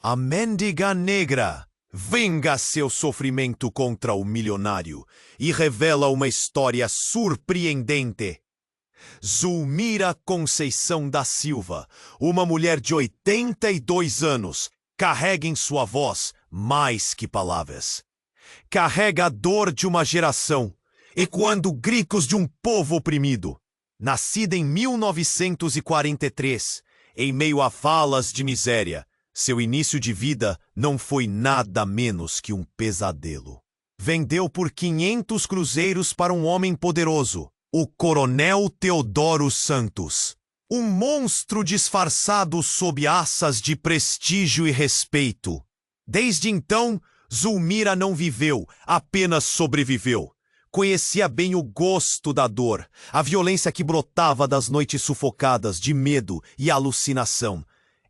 A Mendiga Negra venga seu sofrimento contra o milionário e revela uma história surpreendente. Zulmira Conceição da Silva, uma mulher de 82 anos, carrega em sua voz mais que palavras. Carrega a dor de uma geração, ecoando gritos de um povo oprimido. Nascida em 1943, em meio a valas de miséria, seu início de vida não foi nada menos que um pesadelo. Vendeu por 500 cruzeiros para um homem poderoso, o Coronel Teodoro Santos. Um monstro disfarçado sob assas de prestígio e respeito. Desde então, Zulmira não viveu, apenas sobreviveu. Conhecia bem o gosto da dor, a violência que brotava das noites sufocadas de medo e alucinação.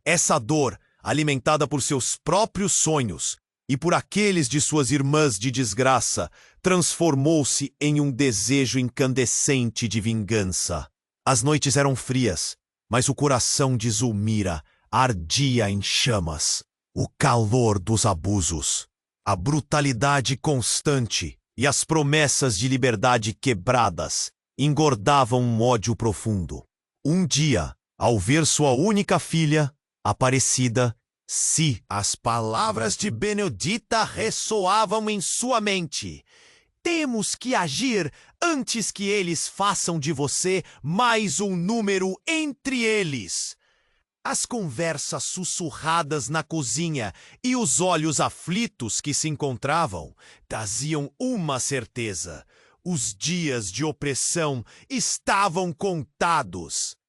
Essa dor, alimentada por seus próprios sonhos e por aqueles de suas irmãs de desgraça, transformou-se em um desejo incandescente de vingança. As noites eram frias, mas o coração de Zulmira ardia em chamas. O calor dos abusos, a brutalidade constante e as promessas de liberdade quebradas engordavam um ódio profundo. Um dia, ao ver sua única filha, Aparecida, as palavras de Benedita ressoavam em sua mente. Temos que agir antes que eles façam de você mais um número entre eles. As conversas sussurradas na cozinha e os olhos aflitos que se encontravam traziam uma certeza: os dias de opressão estavam contados.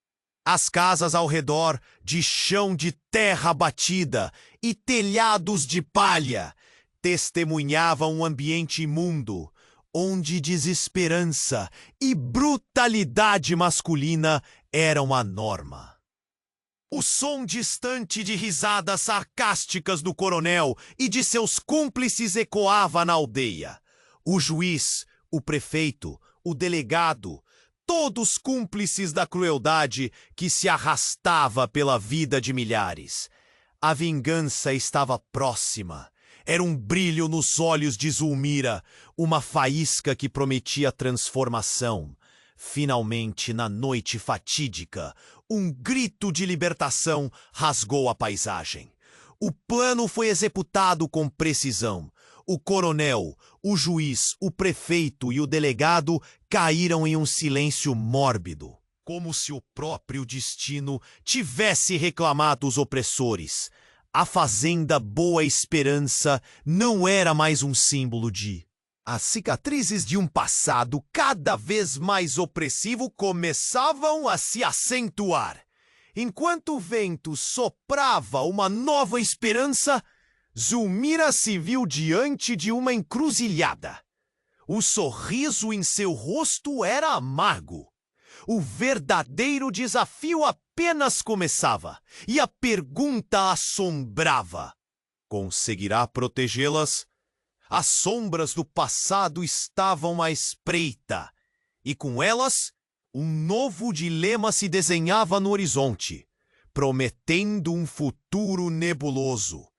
As casas ao redor, de chão de terra batida e telhados de palha, testemunhavam um ambiente imundo, onde desesperança e brutalidade masculina eram a norma. O som distante de risadas sarcásticas do coronel e de seus cúmplices ecoava na aldeia. O juiz, o prefeito, o delegado, todos cúmplices da crueldade que se arrastava pela vida de milhares. A vingança estava próxima. Era um brilho nos olhos de Zulmira, uma faísca que prometia transformação. Finalmente, na noite fatídica, um grito de libertação rasgou a paisagem. O plano foi executado com precisão. O coronel, o juiz, o prefeito e o delegado caíram em um silêncio mórbido, como se o próprio destino tivesse reclamado os opressores. A fazenda Boa Esperança não era mais um símbolo de... As cicatrizes de um passado cada vez mais opressivo começavam a se acentuar. Enquanto o vento soprava uma nova esperança, Zulmira se viu diante de uma encruzilhada. O sorriso em seu rosto era amargo. O verdadeiro desafio apenas começava, e a pergunta assombrava: conseguirá protegê-las? As sombras do passado estavam à espreita, e com elas, um novo dilema se desenhava no horizonte, prometendo um futuro nebuloso.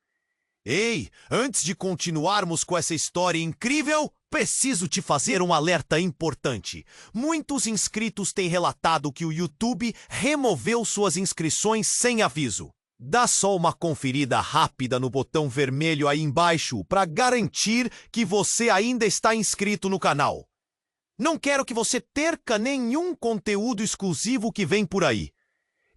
Ei, antes de continuarmos com essa história incrível, preciso te fazer um alerta importante. Muitos inscritos têm relatado que o YouTube removeu suas inscrições sem aviso. Dá só uma conferida rápida no botão vermelho aí embaixo para garantir que você ainda está inscrito no canal. Não quero que você perca nenhum conteúdo exclusivo que vem por aí.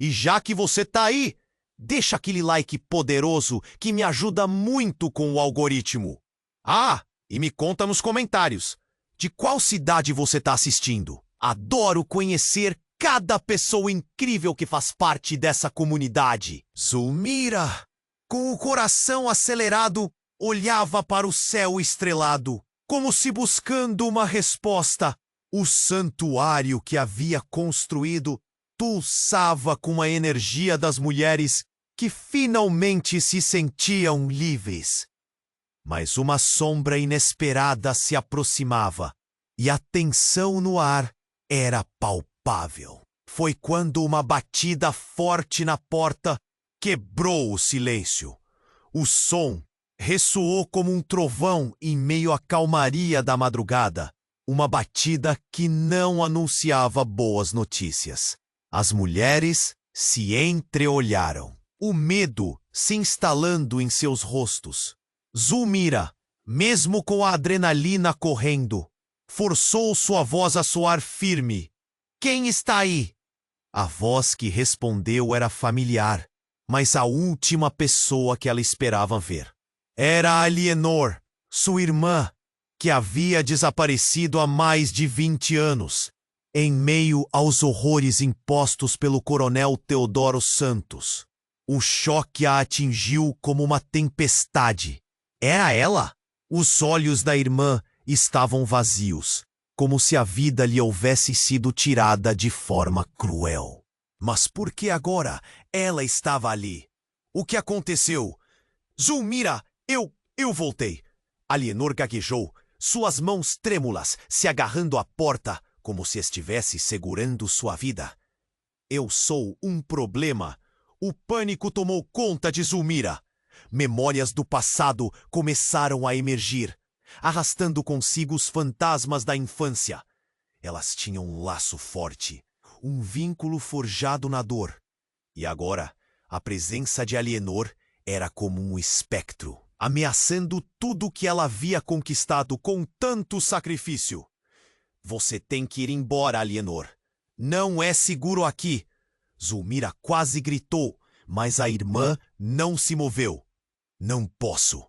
E já que você tá aí, deixa aquele like poderoso que me ajuda muito com o algoritmo. Ah, e me conta nos comentários, de qual cidade você está assistindo? Adoro conhecer cada pessoa incrível que faz parte dessa comunidade. Zulmira, com o coração acelerado, olhava para o céu estrelado, como se buscando uma resposta. O santuário que havia construído pulsava com a energia das mulheres que finalmente se sentiam livres. Mas uma sombra inesperada se aproximava, e a tensão no ar era palpável. Foi quando uma batida forte na porta quebrou o silêncio. O som ressoou como um trovão em meio à calmaria da madrugada, uma batida que não anunciava boas notícias. As mulheres se entreolharam, o medo se instalando em seus rostos. Zulmira, mesmo com a adrenalina correndo, forçou sua voz a soar firme. Quem está aí? A voz que respondeu era familiar, mas a última pessoa que ela esperava ver. Era Alienor, sua irmã, que havia desaparecido há mais de 20 anos, em meio aos horrores impostos pelo coronel Teodoro Santos. O choque a atingiu como uma tempestade. Era ela? Os olhos da irmã estavam vazios, como se a vida lhe houvesse sido tirada de forma cruel. Mas por que agora ela estava ali? O que aconteceu? Zulmira, eu voltei. Alienor gaguejou, suas mãos trêmulas se agarrando à porta, como se estivesse segurando sua vida. Eu sou um problema. O pânico tomou conta de Zulmira. Memórias do passado começaram a emergir, arrastando consigo os fantasmas da infância. Elas tinham um laço forte, um vínculo forjado na dor. E agora, a presença de Alienor era como um espectro, ameaçando tudo que ela havia conquistado com tanto sacrifício. Você tem que ir embora, Alienor. Não é seguro aqui. Zulmira quase gritou, mas a irmã não se moveu. Não posso.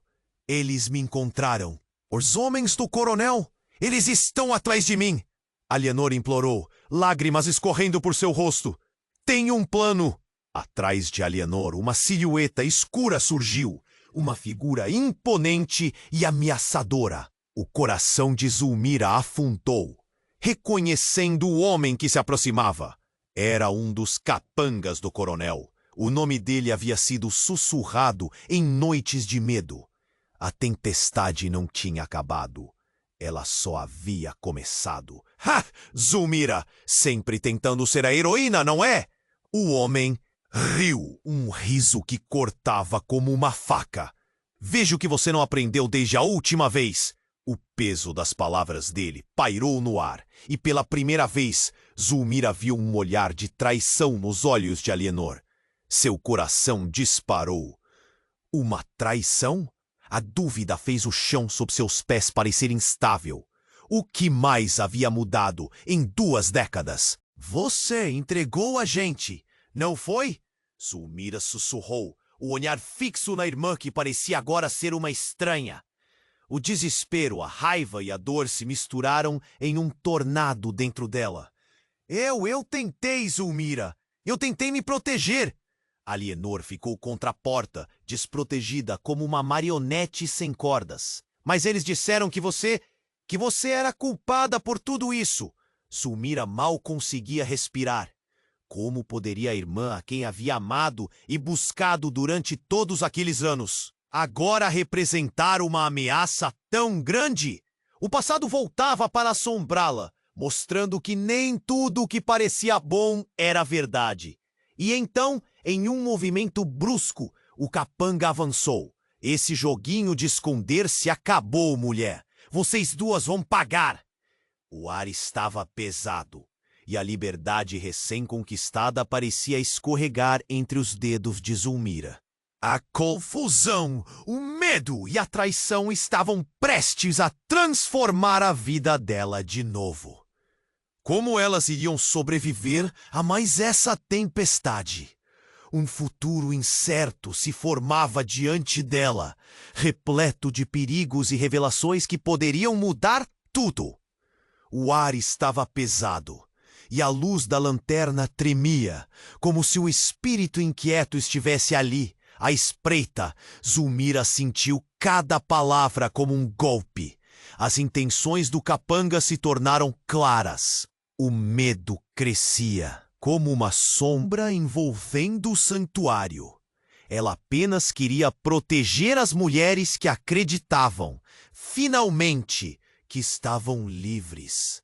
Eles me encontraram. Os homens do coronel, eles estão atrás de mim. Alienor implorou, lágrimas escorrendo por seu rosto. Tenho um plano. Atrás de Alienor, uma silhueta escura surgiu, uma figura imponente e ameaçadora. O coração de Zulmira afundou, reconhecendo o homem que se aproximava. Era um dos capangas do coronel. O nome dele havia sido sussurrado em noites de medo. A tempestade não tinha acabado. Ela só havia começado. Ha! Zulmira, sempre tentando ser a heroína, não é? O homem riu, um riso que cortava como uma faca. Vejo que você não aprendeu desde a última vez. O peso das palavras dele pairou no ar, e pela primeira vez, Zulmira viu um olhar de traição nos olhos de Alienor. Seu coração disparou. Uma traição? A dúvida fez o chão sob seus pés parecer instável. O que mais havia mudado em 2 décadas? Você entregou a gente, não foi? Zulmira sussurrou, o olhar fixo na irmã que parecia agora ser uma estranha. O desespero, a raiva e a dor se misturaram em um tornado dentro dela. Eu tentei, Zulmira. Eu tentei me proteger. Alienor ficou contra a porta, desprotegida como uma marionete sem cordas. Mas eles disseram que você era culpada por tudo isso. Zulmira mal conseguia respirar. Como poderia a irmã a quem havia amado e buscado durante todos aqueles anos agora representar uma ameaça tão grande? O passado voltava para assombrá-la, mostrando que nem tudo o que parecia bom era verdade. E então, em um movimento brusco, o capanga avançou. Esse joguinho de esconder-se acabou, mulher. Vocês duas vão pagar. O ar estava pesado, e a liberdade recém-conquistada parecia escorregar entre os dedos de Zulmira. A confusão, o medo e a traição estavam prestes a transformar a vida dela de novo. Como elas iriam sobreviver a mais essa tempestade? Um futuro incerto se formava diante dela, repleto de perigos e revelações que poderiam mudar tudo. O ar estava pesado, e a luz da lanterna tremia, como se o espírito inquieto estivesse ali. À espreita, Zulmira sentiu cada palavra como um golpe. As intenções do capanga se tornaram claras. O medo crescia, como uma sombra envolvendo o santuário. Ela apenas queria proteger as mulheres que acreditavam, finalmente, que estavam livres.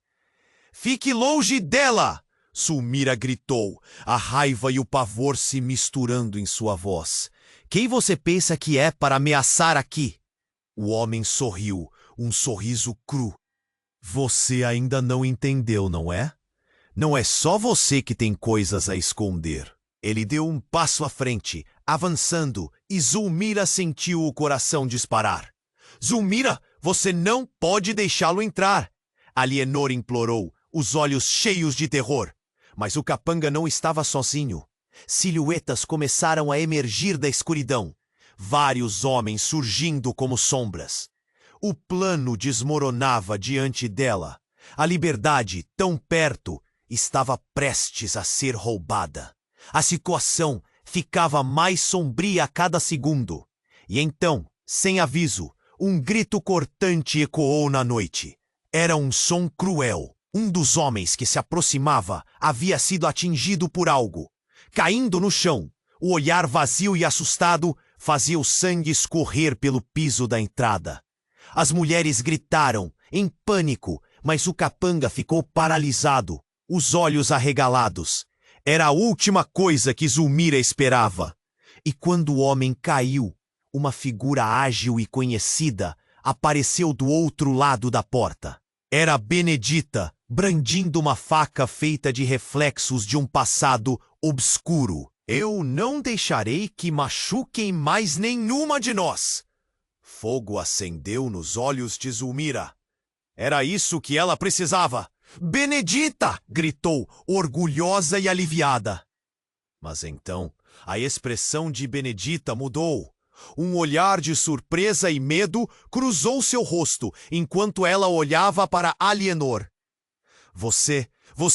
Fique longe dela! Zulmira gritou, a raiva e o pavor se misturando em sua voz. Quem você pensa que é para ameaçar aqui? O homem sorriu, um sorriso cru. Você ainda não entendeu, não é? Não é só você que tem coisas a esconder. Ele deu um passo à frente, avançando, e Zulmira sentiu o coração disparar. Zulmira, você não pode deixá-lo entrar! Alienor implorou, os olhos cheios de terror. Mas o capanga não estava sozinho. Silhuetas começaram a emergir da escuridão. Vários homens surgindo como sombras. O plano desmoronava diante dela. A liberdade, tão perto, estava prestes a ser roubada. A situação ficava mais sombria a cada segundo. E então, sem aviso, um grito cortante ecoou na noite. Era um som cruel. Um dos homens que se aproximava havia sido atingido por algo. Caindo no chão, o olhar vazio e assustado fazia o sangue escorrer pelo piso da entrada. As mulheres gritaram, em pânico, mas o capanga ficou paralisado, os olhos arregalados. Era a última coisa que Zulmira esperava. E quando o homem caiu, uma figura ágil e conhecida apareceu do outro lado da porta. Era Benedita, brandindo uma faca feita de reflexos de um passado obscuro. Eu não deixarei que machuquem mais nenhuma de nós. Fogo acendeu nos olhos de Zulmira. Era isso que ela precisava. Benedita! Gritou, orgulhosa e aliviada. Mas então, a expressão de Benedita mudou. Um olhar de surpresa e medo cruzou seu rosto, enquanto ela olhava para Alienor. Você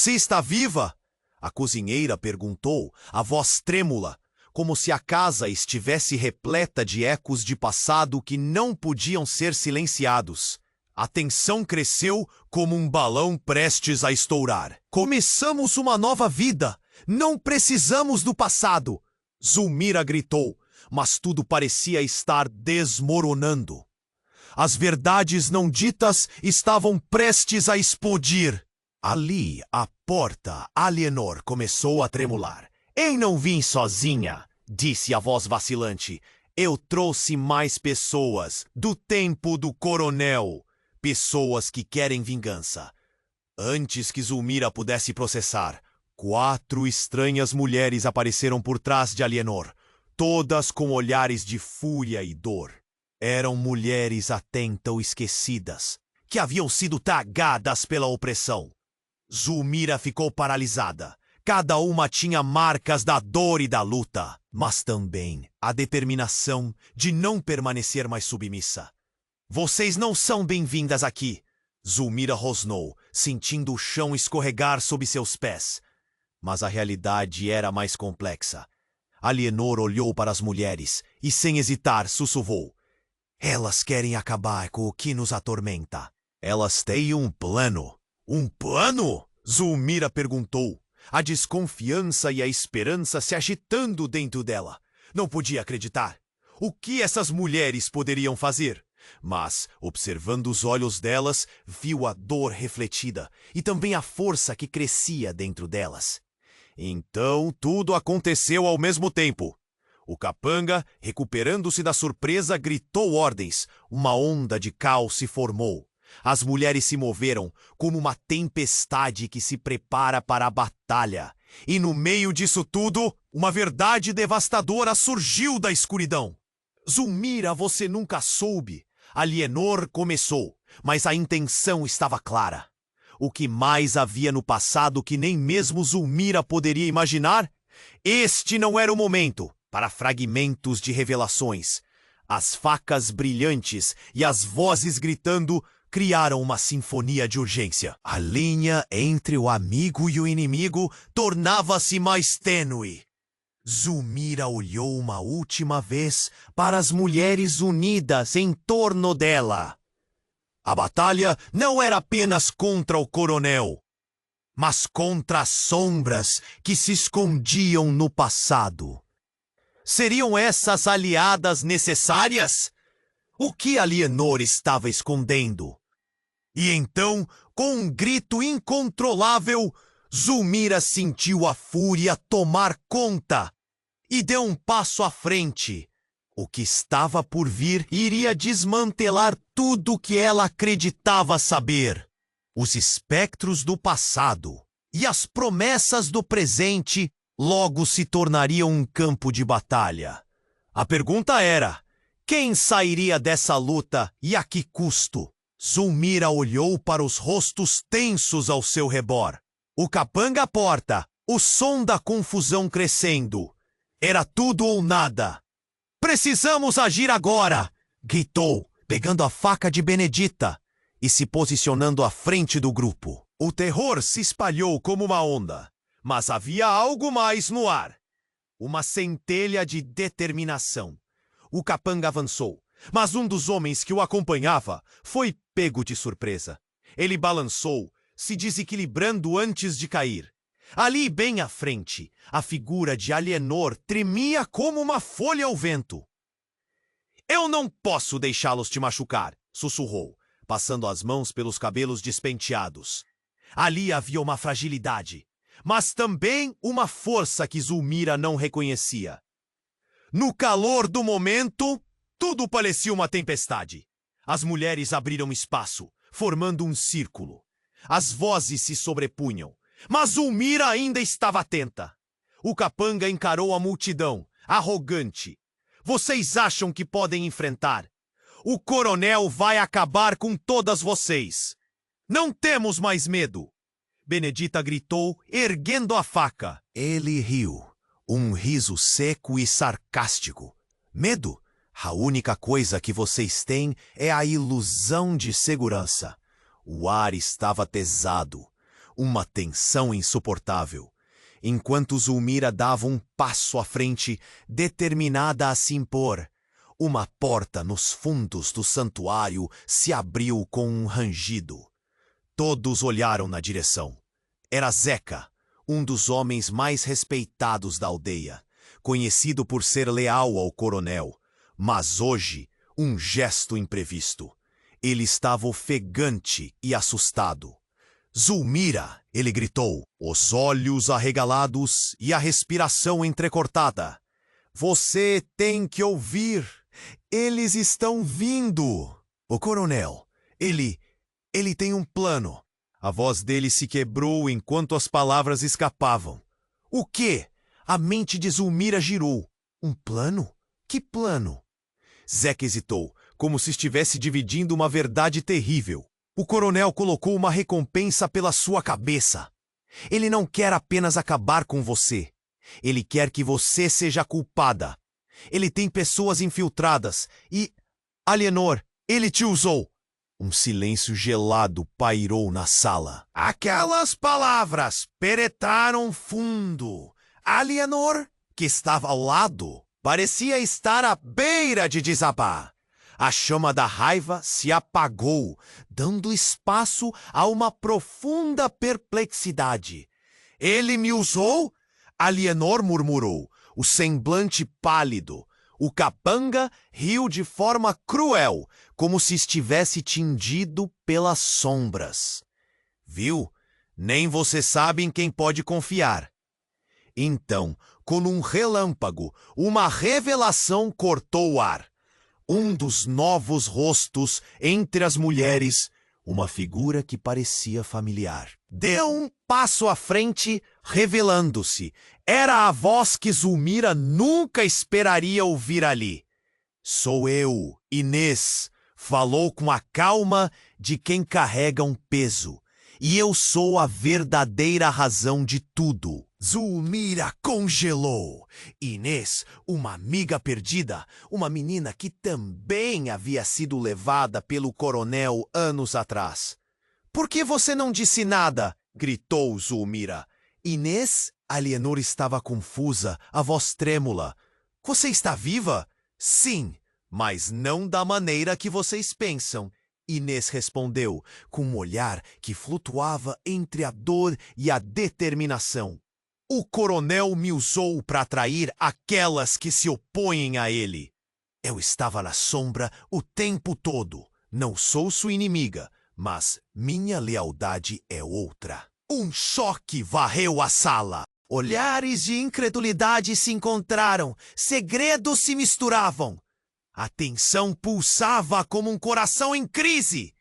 está viva? A cozinheira perguntou, a voz trêmula, como se a casa estivesse repleta de ecos de passado que não podiam ser silenciados. A tensão cresceu como um balão prestes a estourar. Começamos uma nova vida! Não precisamos do passado! Zulmira gritou, mas tudo parecia estar desmoronando. As verdades não ditas estavam prestes a explodir. Ali, à porta, Alienor começou a tremular. Eu não vim sozinha, disse a voz vacilante. Eu trouxe mais pessoas, do tempo do coronel. Pessoas que querem vingança. Antes que Zulmira pudesse processar, 4 estranhas mulheres apareceram por trás de Alienor, todas com olhares de fúria e dor. Eram mulheres até então esquecidas, que haviam sido tragadas pela opressão. Zulmira ficou paralisada. Cada uma tinha marcas da dor e da luta, mas também a determinação de não permanecer mais submissa. Vocês não são bem-vindas aqui, Zulmira rosnou, sentindo o chão escorregar sob seus pés. Mas a realidade era mais complexa. Alienor olhou para as mulheres e, sem hesitar, sussurrou. Elas querem acabar com o que nos atormenta. Elas têm um plano. Um plano? Zulmira perguntou, a desconfiança e a esperança se agitando dentro dela. Não podia acreditar. O que essas mulheres poderiam fazer? Mas, observando os olhos delas, viu a dor refletida e também a força que crescia dentro delas. Então, tudo aconteceu ao mesmo tempo. O capanga, recuperando-se da surpresa, gritou ordens. Uma onda de caos se formou. As mulheres se moveram como uma tempestade que se prepara para a batalha. E no meio disso tudo, uma verdade devastadora surgiu da escuridão. Zulmira, você nunca soube. Alienor começou, mas a intenção estava clara. O que mais havia no passado que nem mesmo Zulmira poderia imaginar? Este não era o momento para fragmentos de revelações. As facas brilhantes e as vozes gritando criaram uma sinfonia de urgência. A linha entre o amigo e o inimigo tornava-se mais tênue. Zulmira olhou uma última vez para as mulheres unidas em torno dela. A batalha não era apenas contra o coronel, mas contra as sombras que se escondiam no passado. Seriam essas aliadas necessárias? O que Alienor estava escondendo? E então, com um grito incontrolável, Zulmira sentiu a fúria tomar conta e deu um passo à frente, O que estava por vir iria desmantelar tudo o que ela acreditava saber. Os espectros do passado e as promessas do presente logo se tornariam um campo de batalha. A pergunta era: quem sairia dessa luta e a que custo? Zulmira olhou para os rostos tensos ao seu redor. O capanga à porta, o som da confusão crescendo. Era tudo ou nada. Precisamos agir agora! Gritou, pegando a faca de Benedita e se posicionando à frente do grupo. O terror se espalhou como uma onda, mas havia algo mais no ar. Uma centelha de determinação. O capanga avançou, mas um dos homens que o acompanhava foi pego de surpresa. Ele balançou, se desequilibrando antes de cair. Ali, bem à frente, a figura de Alienor tremia como uma folha ao vento. Eu não posso deixá-los te machucar, sussurrou, passando as mãos pelos cabelos despenteados. Ali havia uma fragilidade, mas também uma força que Zulmira não reconhecia. No calor do momento, tudo parecia uma tempestade. As mulheres abriram espaço, formando um círculo. As vozes se sobrepunham, mas Zulmira ainda estava atenta. O capanga encarou a multidão, arrogante. Vocês acham que podem enfrentar? O coronel vai acabar com todas vocês. Não temos mais medo. Benedita gritou, erguendo a faca. Ele riu, um riso seco e sarcástico. Medo? A única coisa que vocês têm é a ilusão de segurança. O ar estava pesado, uma tensão insuportável, enquanto Zulmira dava um passo à frente, determinada a se impor. Uma porta nos fundos do santuário se abriu com um rangido. Todos olharam na direção. Era Zeca, um dos homens mais respeitados da aldeia, conhecido por ser leal ao coronel, mas hoje um gesto imprevisto. Ele estava ofegante e assustado. Zulmira, ele gritou, os olhos arregalados e a respiração entrecortada. Você tem que ouvir. Eles estão vindo. O coronel, ele tem um plano. A voz dele se quebrou enquanto as palavras escapavam. O quê? A mente de Zulmira girou. Um plano? Que plano? Zeca hesitou, como se estivesse dividindo uma verdade terrível. O coronel colocou uma recompensa pela sua cabeça. Ele não quer apenas acabar com você. Ele quer que você seja culpada. Ele tem pessoas infiltradas e... Alienor, ele te usou. Um silêncio gelado pairou na sala. Aquelas palavras penetraram fundo. Alienor, que estava ao lado, parecia estar à beira de desabar. A chama da raiva se apagou, dando espaço a uma profunda perplexidade. Ele me usou? Alienor murmurou, o semblante pálido. O capanga riu de forma cruel, como se estivesse tingido pelas sombras. Viu? Nem você sabe em quem pode confiar. Então, com um relâmpago, uma revelação cortou o ar. Um dos novos rostos entre as mulheres, uma figura que parecia familiar. Deu um passo à frente, revelando-se. Era a voz que Zulmira nunca esperaria ouvir ali. Sou eu, Inês, falou com a calma de quem carrega um peso. E eu sou a verdadeira razão de tudo. Zulmira congelou. Inês, uma amiga perdida, uma menina que também havia sido levada pelo coronel anos atrás. Por que você não disse nada? Gritou Zulmira. Inês? Alienor estava confusa, a voz trêmula. Você está viva? Sim, mas não da maneira que vocês pensam. Inês respondeu, com um olhar que flutuava entre a dor e a determinação. O coronel me usou para atrair aquelas que se opõem a ele. Eu estava na sombra o tempo todo. Não sou sua inimiga, mas minha lealdade é outra. Um choque varreu a sala. Olhares de incredulidade se encontraram. Segredos se misturavam. A tensão pulsava como um coração em crise.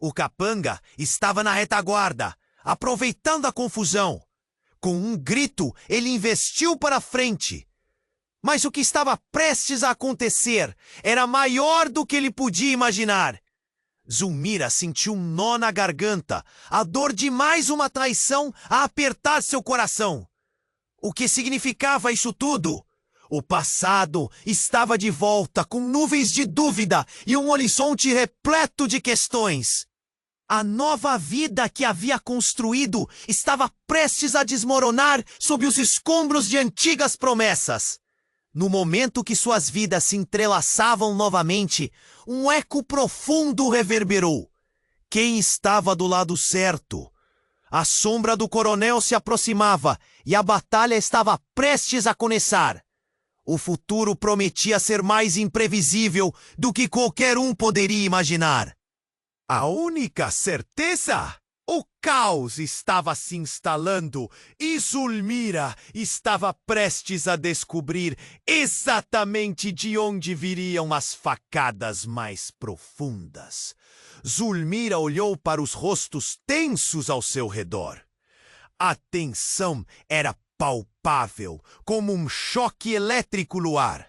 O capanga estava na retaguarda, aproveitando a confusão. Com um grito, ele investiu para frente. Mas o que estava prestes a acontecer era maior do que ele podia imaginar. Zulmira sentiu um nó na garganta, a dor de mais uma traição a apertar seu coração. O que significava isso tudo? O passado estava de volta com nuvens de dúvida e um horizonte repleto de questões. A nova vida que havia construído estava prestes a desmoronar sob os escombros de antigas promessas. No momento que suas vidas se entrelaçavam novamente, um eco profundo reverberou. Quem estava do lado certo? A sombra do coronel se aproximava e a batalha estava prestes a começar. O futuro prometia ser mais imprevisível do que qualquer um poderia imaginar. A única certeza? O caos estava se instalando e Zulmira estava prestes a descobrir exatamente de onde viriam as facadas mais profundas. Zulmira olhou para os rostos tensos ao seu redor. A tensão era palpável, como um choque elétrico no ar.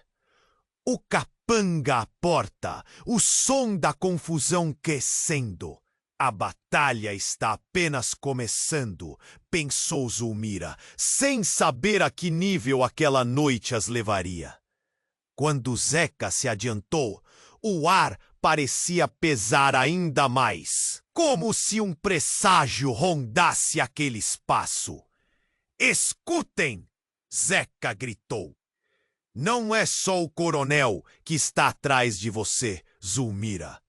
O capanga à porta, o som da confusão crescendo. A batalha está apenas começando, pensou Zulmira, sem saber a que nível aquela noite as levaria. Quando Zeca se adiantou, o ar parecia pesar ainda mais, como se um presságio rondasse aquele espaço. Escutem! Zeca gritou. Não é só o coronel que está atrás de você, Zulmira.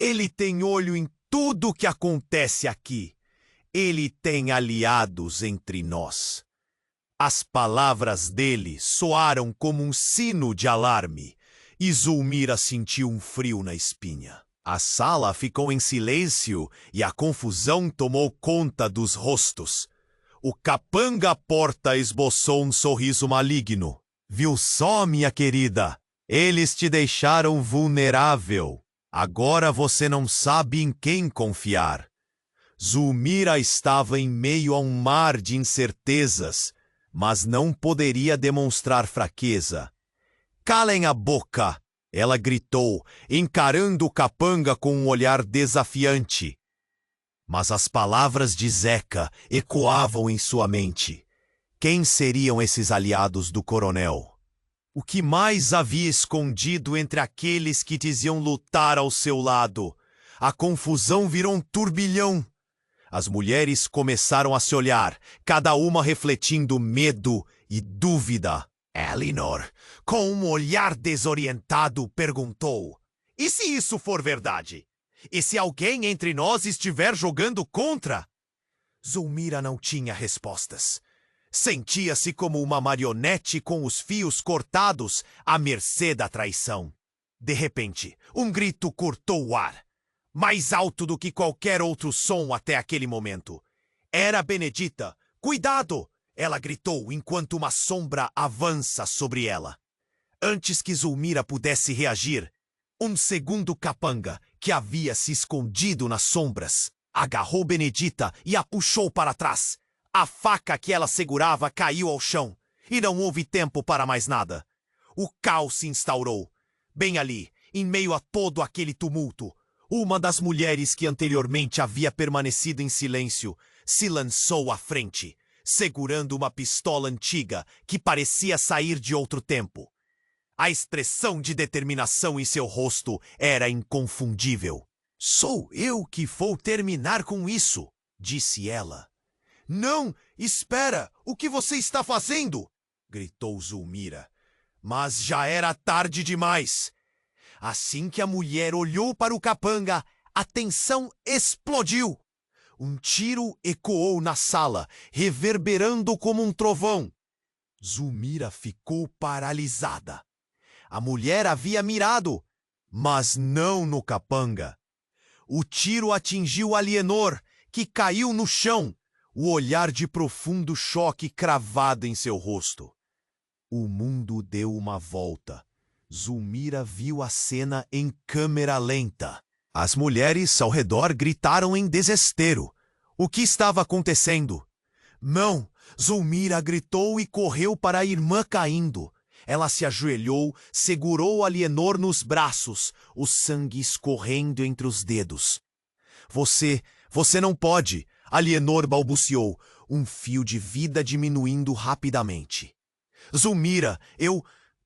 Ele tem olho em tudo o que acontece aqui. Ele tem aliados entre nós. As palavras dele soaram como um sino de alarme, e Zulmira sentiu um frio na espinha. A sala ficou em silêncio e a confusão tomou conta dos rostos. O capanga à porta esboçou um sorriso maligno. Viu só, minha querida? Eles te deixaram vulnerável. Agora você não sabe em quem confiar. Zulmira estava em meio a um mar de incertezas, mas não poderia demonstrar fraqueza. Calem a boca! Ela gritou, encarando o capanga com um olhar desafiante. Mas as palavras de Zeca ecoavam em sua mente. Quem seriam esses aliados do coronel? O que mais havia escondido entre aqueles que diziam lutar ao seu lado? A confusão virou um turbilhão. As mulheres começaram a se olhar, cada uma refletindo medo e dúvida. Elinor, com um olhar desorientado, perguntou: "E se isso for verdade? E se alguém entre nós estiver jogando contra?" Zulmira não tinha respostas. Sentia-se como uma marionete com os fios cortados à mercê da traição. De repente, um grito cortou o ar, mais alto do que qualquer outro som até aquele momento. Era Benedita. "Cuidado!" ela gritou enquanto uma sombra avança sobre ela. Antes que Zulmira pudesse reagir, um segundo capanga, que havia se escondido nas sombras, agarrou Benedita e a puxou para trás. A faca que ela segurava caiu ao chão, e não houve tempo para mais nada. O caos se instaurou. Bem ali, em meio a todo aquele tumulto, uma das mulheres que anteriormente havia permanecido em silêncio se lançou à frente, segurando uma pistola antiga que parecia sair de outro tempo. A expressão de determinação em seu rosto era inconfundível. "Sou eu que vou terminar com isso", disse ela. "Não, espera! O que você está fazendo?" gritou Zulmira. Mas já era tarde demais. Assim que a mulher olhou para o capanga, a tensão explodiu. Um tiro ecoou na sala, reverberando como um trovão. Zulmira ficou paralisada. A mulher havia mirado, mas não no capanga. O tiro atingiu Alienor, que caiu no chão, o olhar de profundo choque cravado em seu rosto. O mundo deu uma volta. Zulmira viu a cena em câmera lenta. As mulheres ao redor gritaram em desespero. O que estava acontecendo? Não! Zulmira gritou e correu para a irmã caindo. Ela se ajoelhou, segurou Alienor nos braços, o sangue escorrendo entre os dedos. Você não pode, Alienor balbuciou, um fio de vida diminuindo rapidamente. Zulmira,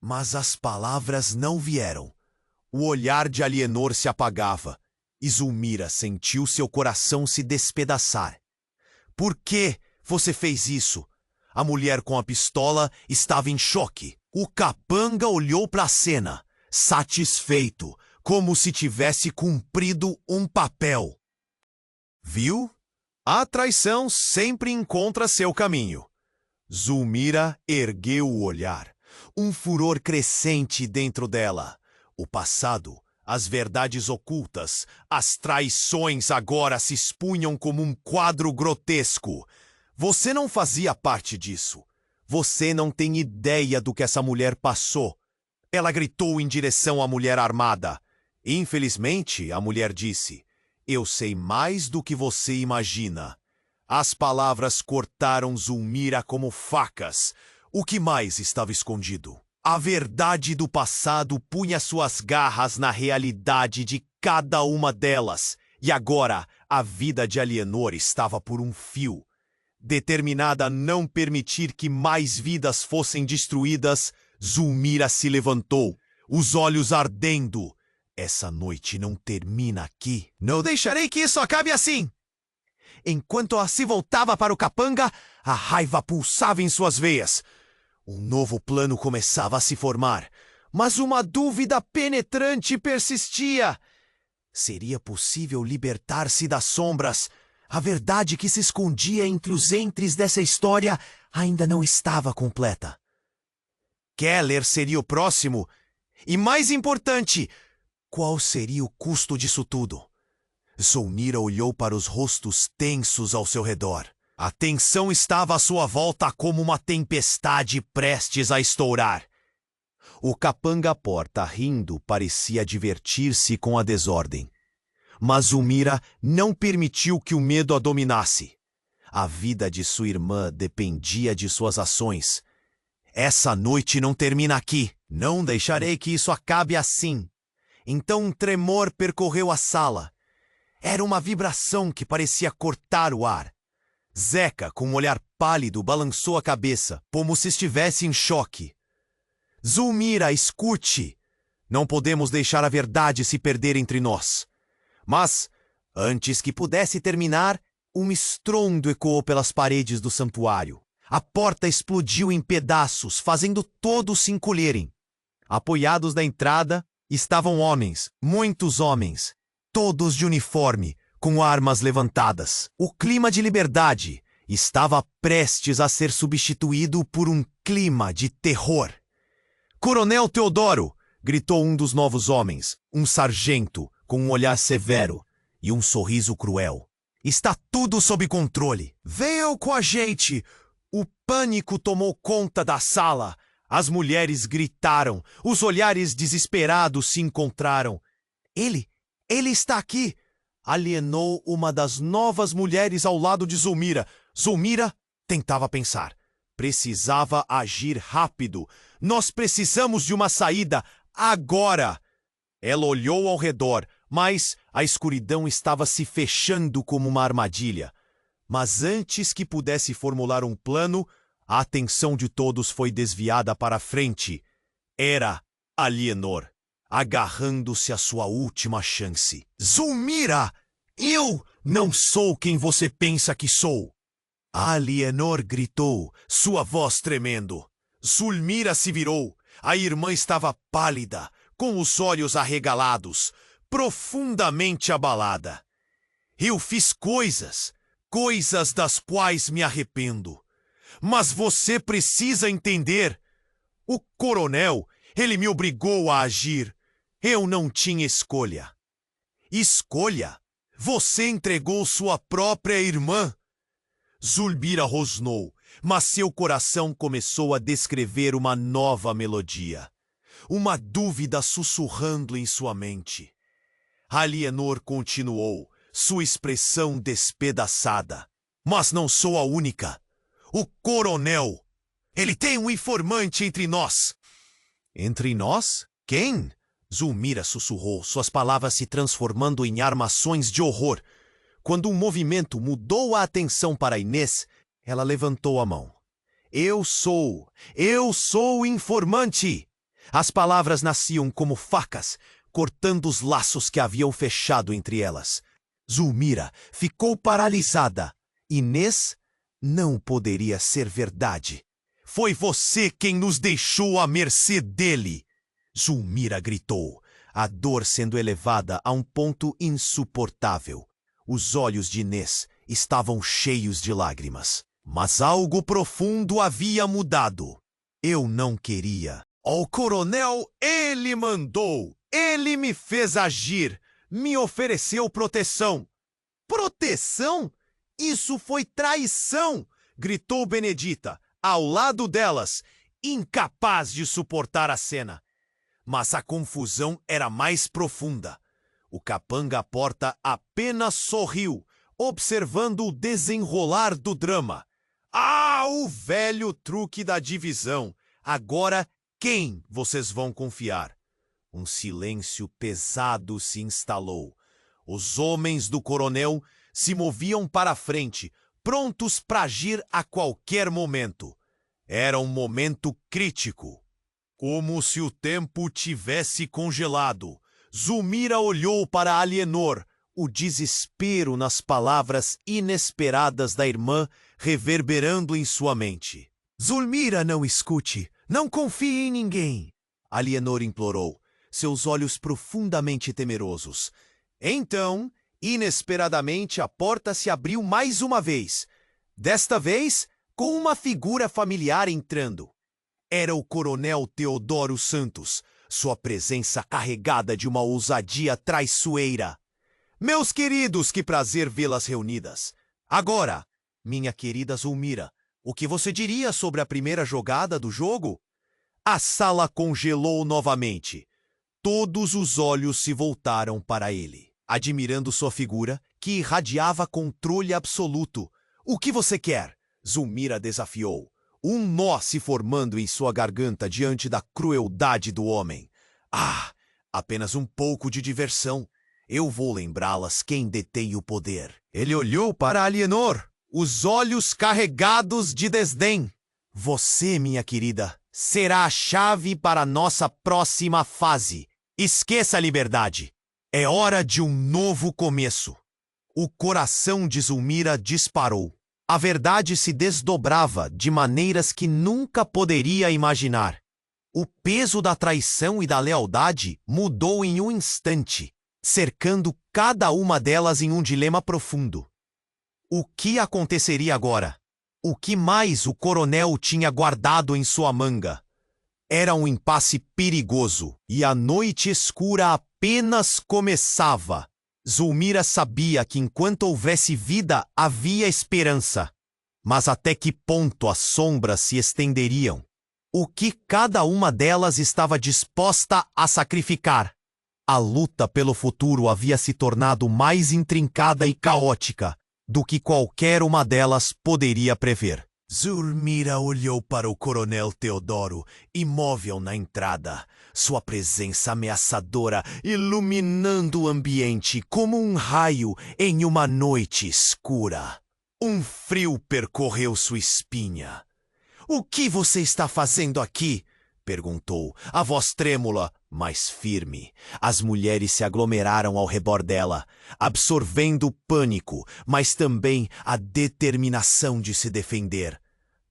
Mas as palavras não vieram. O olhar de Alienor se apagava, e Zulmira sentiu seu coração se despedaçar. Por que você fez isso? A mulher com a pistola estava em choque. O capanga olhou para a cena, satisfeito, como se tivesse cumprido um papel. Viu? A traição sempre encontra seu caminho. Zulmira ergueu o olhar. Um furor crescente dentro dela. O passado, as verdades ocultas, as traições agora se expunham como um quadro grotesco. Você não fazia parte disso. Você não tem ideia do que essa mulher passou. Ela gritou em direção à mulher armada. Infelizmente, a mulher disse, eu sei mais do que você imagina. As palavras cortaram Zulmira como facas. O que mais estava escondido? A verdade do passado punha suas garras na realidade de cada uma delas. E agora, a vida de Alienor estava por um fio. Determinada a não permitir que mais vidas fossem destruídas, Zulmira se levantou, os olhos ardendo. Essa noite não termina aqui. Não deixarei que isso acabe assim! Enquanto ela se voltava para o capanga, a raiva pulsava em suas veias. Um novo plano começava a se formar, mas uma dúvida penetrante persistia. Seria possível libertar-se das sombras? A verdade que se escondia entre os entres dessa história ainda não estava completa. Keller seria o próximo? E mais importante, qual seria o custo disso tudo? Zulmira olhou para os rostos tensos ao seu redor. A tensão estava à sua volta como uma tempestade prestes a estourar. O capanga à porta, rindo, parecia divertir-se com a desordem. Mas Zulmira não permitiu que o medo a dominasse. A vida de sua irmã dependia de suas ações. Essa noite não termina aqui. Não deixarei que isso acabe assim. Então um tremor percorreu a sala. Era uma vibração que parecia cortar o ar. Zeca, com um olhar pálido, balançou a cabeça, como se estivesse em choque. Zulmira, escute! Não podemos deixar a verdade se perder entre nós. Mas, antes que pudesse terminar, um estrondo ecoou pelas paredes do santuário. A porta explodiu em pedaços, fazendo todos se encolherem. Apoiados na entrada, estavam homens, muitos homens, todos de uniforme, com armas levantadas. O clima de liberdade estava prestes a ser substituído por um clima de terror. Coronel Teodoro! Gritou um dos novos homens, um sargento, com um olhar severo e um sorriso cruel. Está tudo sob controle. Venham com a gente! O pânico tomou conta da sala. As mulheres gritaram, os olhares desesperados se encontraram. Ele está aqui! Alienou uma das novas mulheres ao lado de Zulmira. Zulmira tentava pensar. Precisava agir rápido. Nós precisamos de uma saída agora. Ela olhou ao redor, mas a escuridão estava se fechando como uma armadilha. Mas antes que pudesse formular um plano, a atenção de todos foi desviada para a frente. Era Alienor, agarrando-se à sua última chance. Zulmira! Eu não sou quem você pensa que sou! Alienor gritou, sua voz tremendo. Zulmira se virou. A irmã estava pálida, com os olhos arregalados, profundamente abalada. Eu fiz coisas das quais me arrependo. Mas você precisa entender. O coronel, ele me obrigou a agir. Eu não tinha escolha. Escolha? Você entregou sua própria irmã. Zulmira rosnou, mas seu coração começou a descrever uma nova melodia. uma dúvida sussurrando em sua mente. Alienor continuou, sua expressão despedaçada. Mas não sou a única. O coronel. Ele tem um informante entre nós. Entre nós? Quem? Zulmira sussurrou, suas palavras se transformando em armações de horror. Quando um movimento mudou a atenção para Inês, ela levantou a mão. Eu sou o informante! As palavras nasciam como facas, cortando os laços que haviam fechado entre elas. Zulmira ficou paralisada. Inês, não poderia ser verdade. Foi você quem nos deixou à mercê dele! Zulmira gritou, a dor sendo elevada a um ponto insuportável. Os olhos de Inês estavam cheios de lágrimas. Mas algo profundo havia mudado. Eu não queria. O coronel, ele mandou. Ele me fez agir. Me ofereceu proteção. Proteção? Isso foi traição! Gritou Benedita, ao lado delas, incapaz de suportar a cena. Mas a confusão era mais profunda. O capanga à porta apenas sorriu, observando o desenrolar do drama. Ah, o velho truque da divisão. Agora, quem vocês vão confiar? Um silêncio pesado se instalou. Os homens do coronel se moviam para a frente, prontos para agir a qualquer momento. Era um momento crítico. Como se o tempo tivesse congelado. Zulmira olhou para Alienor, o desespero nas palavras inesperadas da irmã reverberando em sua mente. Zulmira, não escute. Não confie em ninguém. Alienor implorou, seus olhos profundamente temerosos. Então, inesperadamente, a porta se abriu mais uma vez. Desta vez, com uma figura familiar entrando. Era o coronel Teodoro Santos, sua presença carregada de uma ousadia traiçoeira. Meus queridos, que prazer vê-las reunidas. Agora, minha querida Zulmira, o que você diria sobre a primeira jogada do jogo? A sala congelou novamente. Todos os olhos se voltaram para ele, admirando sua figura, que irradiava controle absoluto. O que você quer? Zulmira desafiou, um nó se formando em sua garganta diante da crueldade do homem. Ah, apenas um pouco de diversão. Eu vou lembrá-las quem detém o poder. Ele olhou para Alienor, os olhos carregados de desdém. Você, minha querida, será a chave para nossa próxima fase. Esqueça a liberdade. É hora de um novo começo. O coração de Zulmira disparou. A verdade se desdobrava de maneiras que nunca poderia imaginar. O peso da traição e da lealdade mudou em um instante, cercando cada uma delas em um dilema profundo. O que aconteceria agora? O que mais o coronel tinha guardado em sua manga? Era um impasse perigoso, e a noite escura apenas começava. Zulmira sabia que enquanto houvesse vida, havia esperança. Mas até que ponto as sombras se estenderiam? O que cada uma delas estava disposta a sacrificar? A luta pelo futuro havia se tornado mais intrincada e caótica do que qualquer uma delas poderia prever. Zulmira olhou para o coronel Teodoro, imóvel na entrada, sua presença ameaçadora iluminando o ambiente como um raio em uma noite escura. Um frio percorreu sua espinha. "O que você está fazendo aqui?" perguntou, a voz trêmula, mas firme. As mulheres se aglomeraram ao redor dela, absorvendo o pânico, mas também a determinação de se defender.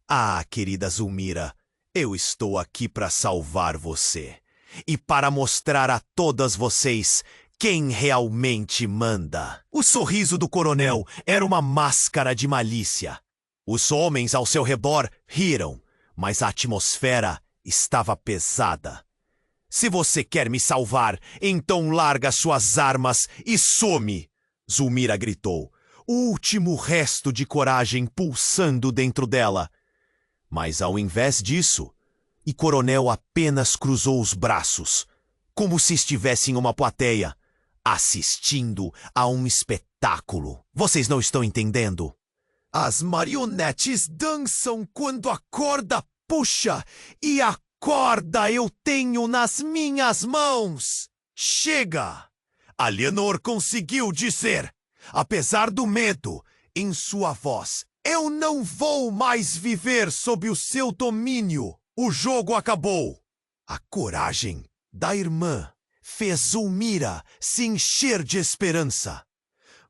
Ah, querida Zulmira, eu estou aqui para salvar você e para mostrar a todas vocês quem realmente manda. O sorriso do coronel era uma máscara de malícia. Os homens ao seu redor riram, mas a atmosfera estava pesada. "Se você quer me salvar, então larga suas armas e some!" Zulmira gritou, o último resto de coragem pulsando dentro dela. Mas ao invés disso, E Coronel apenas cruzou os braços, como se estivesse em uma plateia, assistindo a um espetáculo. Vocês não estão entendendo? As marionetes dançam quando a corda puxa, e a corda eu tenho nas minhas mãos. Chega! Alienor conseguiu dizer, apesar do medo, em sua voz: eu não vou mais viver sob o seu domínio. O jogo acabou. A coragem da irmã fez Zulmira se encher de esperança.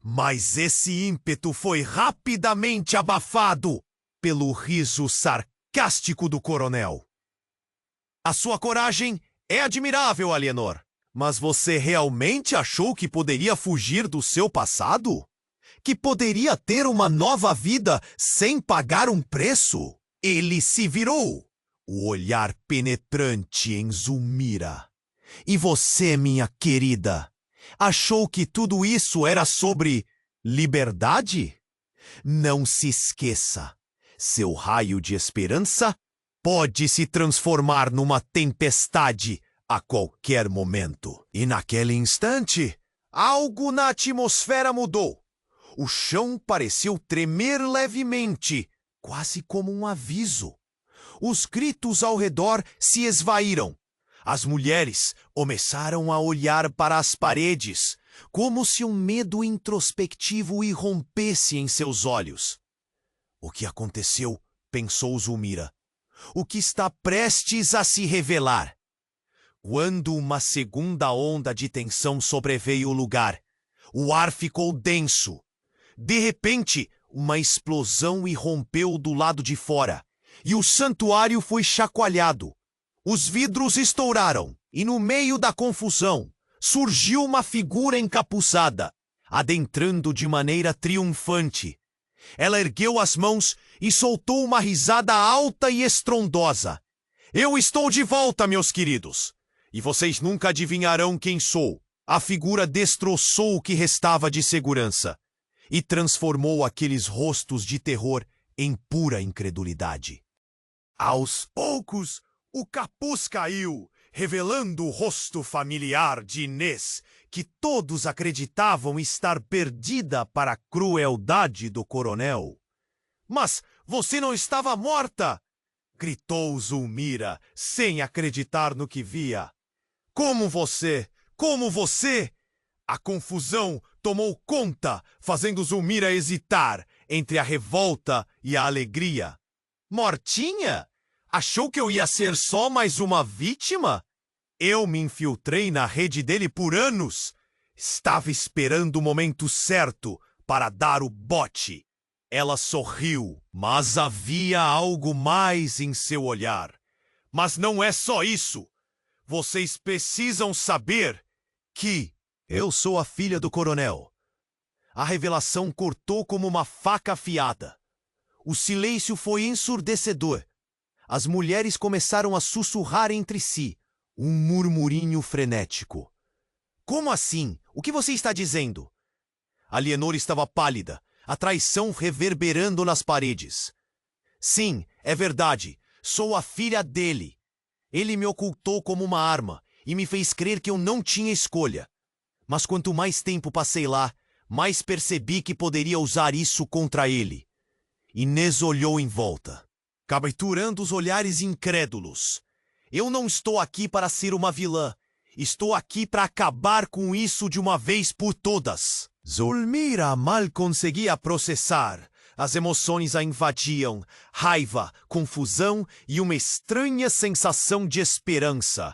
Mas esse ímpeto foi rapidamente abafado pelo riso sarcástico do coronel. A sua coragem é admirável, Alienor. Mas você realmente achou que poderia fugir do seu passado? Que poderia ter uma nova vida sem pagar um preço? Ele se virou, o olhar penetrante em Zulmira. E você, minha querida, achou que tudo isso era sobre liberdade? Não se esqueça, seu raio de esperança pode se transformar numa tempestade a qualquer momento. E naquele instante, algo na atmosfera mudou. O chão pareceu tremer levemente, quase como um aviso. Os gritos ao redor se esvaíram. As mulheres começaram a olhar para as paredes, como se um medo introspectivo irrompesse em seus olhos. O que aconteceu? Pensou Zulmira. O que está prestes a se revelar? Quando uma segunda onda de tensão sobreveio o lugar, o ar ficou denso. De repente, uma explosão irrompeu do lado de fora, e o santuário foi chacoalhado. Os vidros estouraram, e no meio da confusão, surgiu uma figura encapuçada, adentrando de maneira triunfante. Ela ergueu as mãos e soltou uma risada alta e estrondosa. Eu estou de volta, meus queridos! E vocês nunca adivinharão quem sou. A figura destroçou o que restava de segurança e transformou aqueles rostos de terror em pura incredulidade. Aos poucos, o capuz caiu, revelando o rosto familiar de Inês, que todos acreditavam estar perdida para a crueldade do coronel. Mas você não estava morta! Gritou Zulmira, sem acreditar no que via. Como você? Como você? A confusão tomou conta, fazendo Zulmira hesitar entre a revolta e a alegria. Mortinha? Achou que eu ia ser só mais uma vítima? Eu me infiltrei na rede dele por anos. Estava esperando o momento certo para dar o bote. Ela sorriu, mas havia algo mais em seu olhar. Mas não é só isso. Vocês precisam saber que eu sou a filha do coronel. A revelação cortou como uma faca afiada. O silêncio foi ensurdecedor. As mulheres começaram a sussurrar entre si, um murmurinho frenético. Como assim? O que você está dizendo? Alienor estava pálida, a traição reverberando nas paredes. Sim, é verdade. Sou a filha dele. Ele me ocultou como uma arma e me fez crer que eu não tinha escolha. Mas quanto mais tempo passei lá, mais percebi que poderia usar isso contra ele. Inês olhou em volta, capturando os olhares incrédulos. Eu não estou aqui para ser uma vilã. Estou aqui para acabar com isso de uma vez por todas. Zulmira mal conseguia processar. As emoções a invadiam, raiva, confusão e uma estranha sensação de esperança.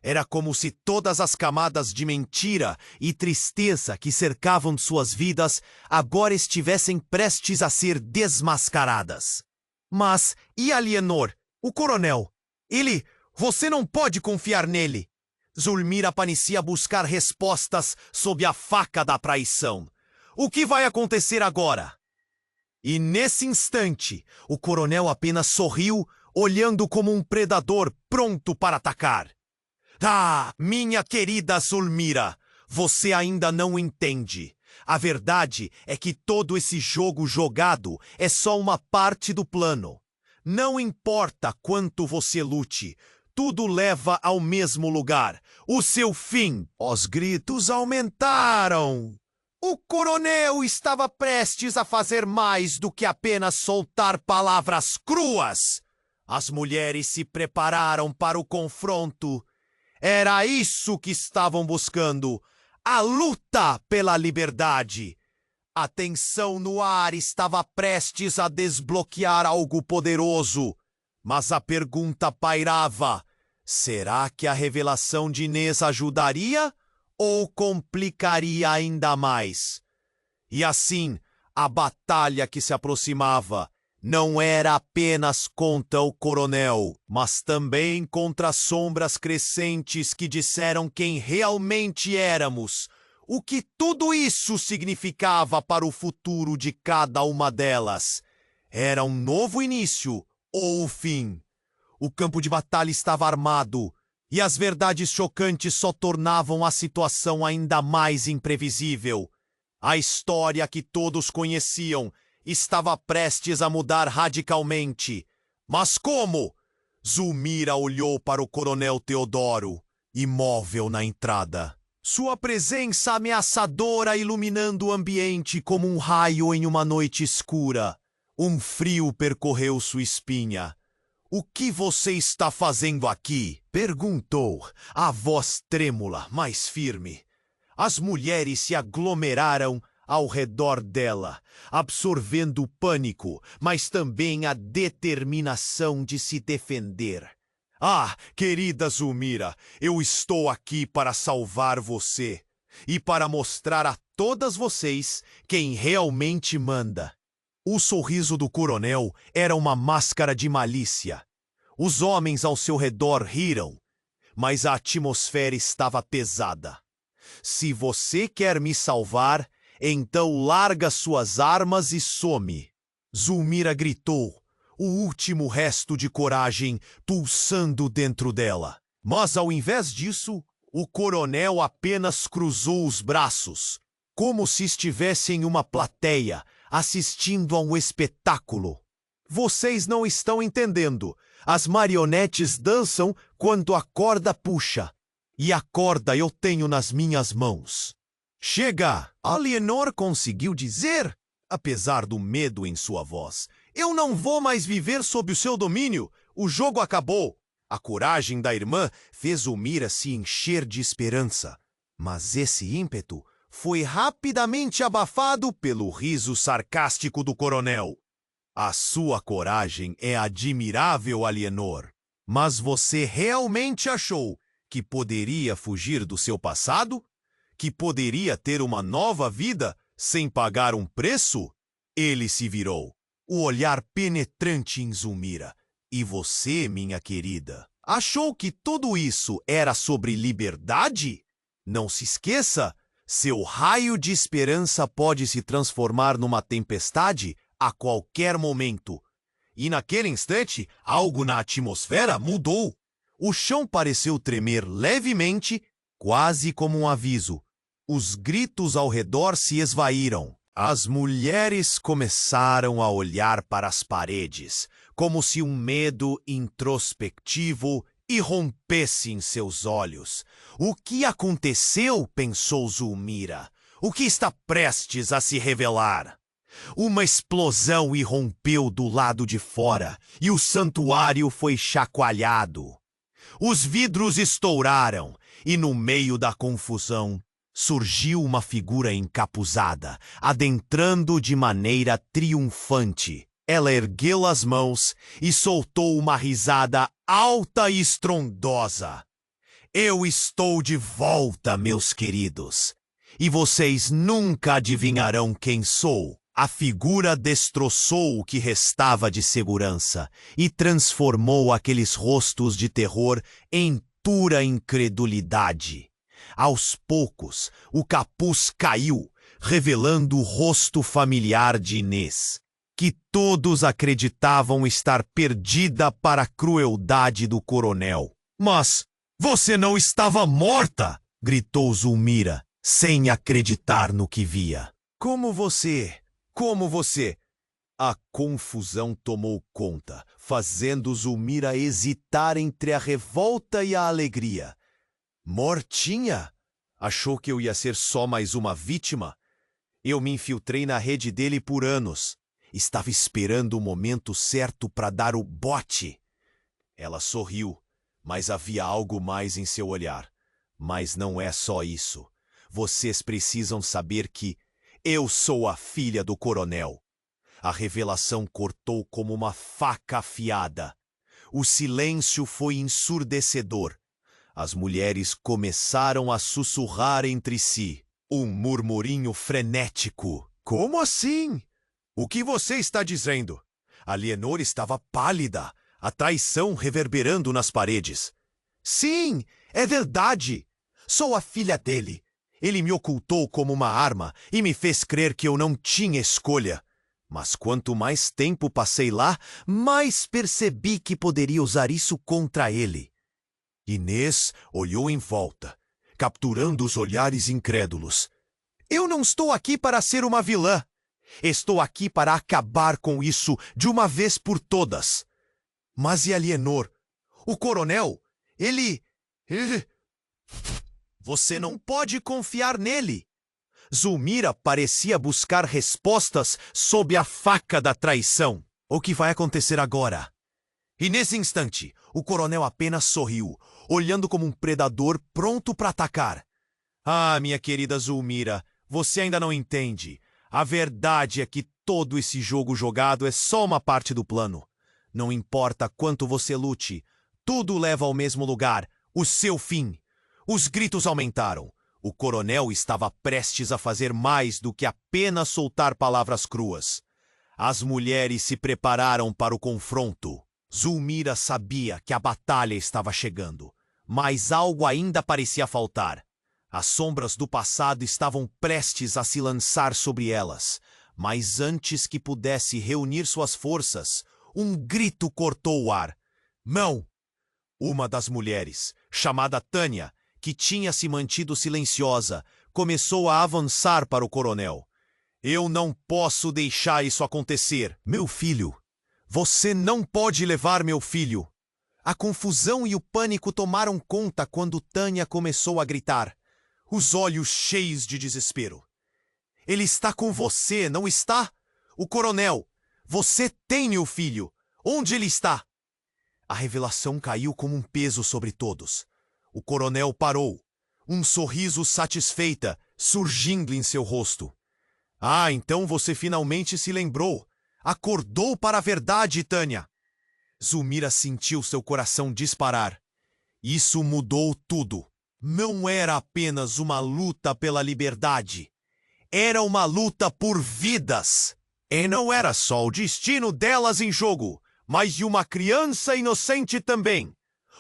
Era como se todas as camadas de mentira e tristeza que cercavam suas vidas agora estivessem prestes a ser desmascaradas. Mas, e Alienor, o coronel? Ele... Você não pode confiar nele. Zulmira parecia buscar respostas sob a faca da traição. O que vai acontecer agora? E nesse instante, o coronel apenas sorriu, olhando como um predador pronto para atacar. Ah, minha querida Zulmira, você ainda não entende. A verdade é que todo esse jogo jogado é só uma parte do plano. Não importa quanto você lute, tudo leva ao mesmo lugar, o seu fim. Os gritos aumentaram. O coronel estava prestes a fazer mais do que apenas soltar palavras cruas. As mulheres se prepararam para o confronto. Era isso que estavam buscando, a luta pela liberdade. A tensão no ar estava prestes a desbloquear algo poderoso. Mas a pergunta pairava: será que a revelação de Inês ajudaria ou complicaria ainda mais? E assim, a batalha que se aproximava não era apenas contra o coronel, mas também contra as sombras crescentes que disseram quem realmente éramos, o que tudo isso significava para o futuro de cada uma delas. Era um novo início ou o fim. O campo de batalha estava armado, e as verdades chocantes só tornavam a situação ainda mais imprevisível. A história que todos conheciam estava prestes a mudar radicalmente. Mas como? Zulmira olhou para o coronel Teodoro, imóvel na entrada. Sua presença ameaçadora iluminando o ambiente como um raio em uma noite escura. Um frio percorreu sua espinha. "O que você está fazendo aqui?" perguntou, a voz trêmula, mas firme. As mulheres se aglomeraram ao redor dela, absorvendo o pânico, mas também a determinação de se defender. "Ah, querida Zulmira, eu estou aqui para salvar você e para mostrar a todas vocês quem realmente manda." O sorriso do coronel era uma máscara de malícia. Os homens ao seu redor riram, mas a atmosfera estava pesada. "Se você quer me salvar, então larga suas armas e some." Zulmira gritou, o último resto de coragem pulsando dentro dela. Mas ao invés disso, o coronel apenas cruzou os braços, como se estivesse em uma plateia, assistindo a um espetáculo. "Vocês não estão entendendo. As marionetes dançam quando a corda puxa. E a corda eu tenho nas minhas mãos." "Chega!" Alienor conseguiu dizer, apesar do medo em sua voz. "Eu não vou mais viver sob o seu domínio. O jogo acabou." A coragem da irmã fez Zulmira se encher de esperança. Mas esse ímpeto foi rapidamente abafado pelo riso sarcástico do coronel. "A sua coragem é admirável, Alienor. Mas você realmente achou que poderia fugir do seu passado? Que poderia ter uma nova vida sem pagar um preço?" Ele se virou, o olhar penetrante em Zulmira. "E você, minha querida, achou que tudo isso era sobre liberdade? Não se esqueça, seu raio de esperança pode se transformar numa tempestade a qualquer momento." E naquele instante, algo na atmosfera mudou. O chão pareceu tremer levemente, quase como um aviso. Os gritos ao redor se esvaíram. As mulheres começaram a olhar para as paredes, como se um medo introspectivo irrompesse em seus olhos. "O que aconteceu?" pensou Zulmira. "O que está prestes a se revelar?" Uma explosão irrompeu do lado de fora e o santuário foi chacoalhado. Os vidros estouraram e, no meio da confusão, surgiu uma figura encapuzada, adentrando de maneira triunfante. Ela ergueu as mãos e soltou uma risada alta e estrondosa. "Eu estou de volta, meus queridos, e vocês nunca adivinharão quem sou." A figura destroçou o que restava de segurança e transformou aqueles rostos de terror em pura incredulidade. Aos poucos, o capuz caiu, revelando o rosto familiar de Inês, que todos acreditavam estar perdida para a crueldade do coronel. "Mas você não estava morta!" gritou Zulmira, sem acreditar no que via. Como você? A confusão tomou conta, fazendo Zulmira hesitar entre a revolta e a alegria. Mortinha? Achou que eu ia ser só mais uma vítima? Eu me infiltrei na rede dele por anos. Estava esperando o momento certo para dar o bote. Ela sorriu, mas havia algo mais em seu olhar. Mas não é só isso. Vocês precisam saber que eu sou a filha do coronel. A revelação cortou como uma faca afiada. O silêncio foi ensurdecedor. As mulheres começaram a sussurrar entre si. Um murmurinho frenético. Como assim? O que você está dizendo? Alienor estava pálida, a traição reverberando nas paredes. Sim, é verdade. Sou a filha dele. Ele me ocultou como uma arma e me fez crer que eu não tinha escolha. Mas quanto mais tempo passei lá, mais percebi que poderia usar isso contra ele. Inês olhou em volta, capturando os olhares incrédulos. Eu não estou aqui para ser uma vilã. Estou aqui para acabar com isso de uma vez por todas. Mas e Alienor? O coronel? Ele... Você não pode confiar nele. Zulmira parecia buscar respostas sob a faca da traição. O que vai acontecer agora? E nesse instante, o coronel apenas sorriu, olhando como um predador pronto para atacar. Ah, minha querida Zulmira, você ainda não entende. A verdade é que todo esse jogo jogado é só uma parte do plano. Não importa quanto você lute, tudo leva ao mesmo lugar, o seu fim. Os gritos aumentaram. O coronel estava prestes a fazer mais do que apenas soltar palavras cruas. As mulheres se prepararam para o confronto. Zulmira sabia que a batalha estava chegando, mas algo ainda parecia faltar. As sombras do passado estavam prestes a se lançar sobre elas, mas antes que pudesse reunir suas forças, um grito cortou o ar. Não! Uma das mulheres, chamada Tânia, que tinha se mantido silenciosa, começou a avançar para o coronel. Eu não posso deixar isso acontecer. Meu filho, você não pode levar meu filho. A confusão e o pânico tomaram conta quando Tânia começou a gritar, os olhos cheios de desespero. Ele está com você, não está? O coronel, você tem meu filho. Onde ele está? A revelação caiu como um peso sobre todos. O coronel parou, um sorriso satisfeita surgindo em seu rosto. Ah, então você finalmente se lembrou. Acordou para a verdade, Tânia. Zulmira sentiu seu coração disparar. Isso mudou tudo. Não era apenas uma luta pela liberdade. Era uma luta por vidas. E não era só o destino delas em jogo, mas de uma criança inocente também.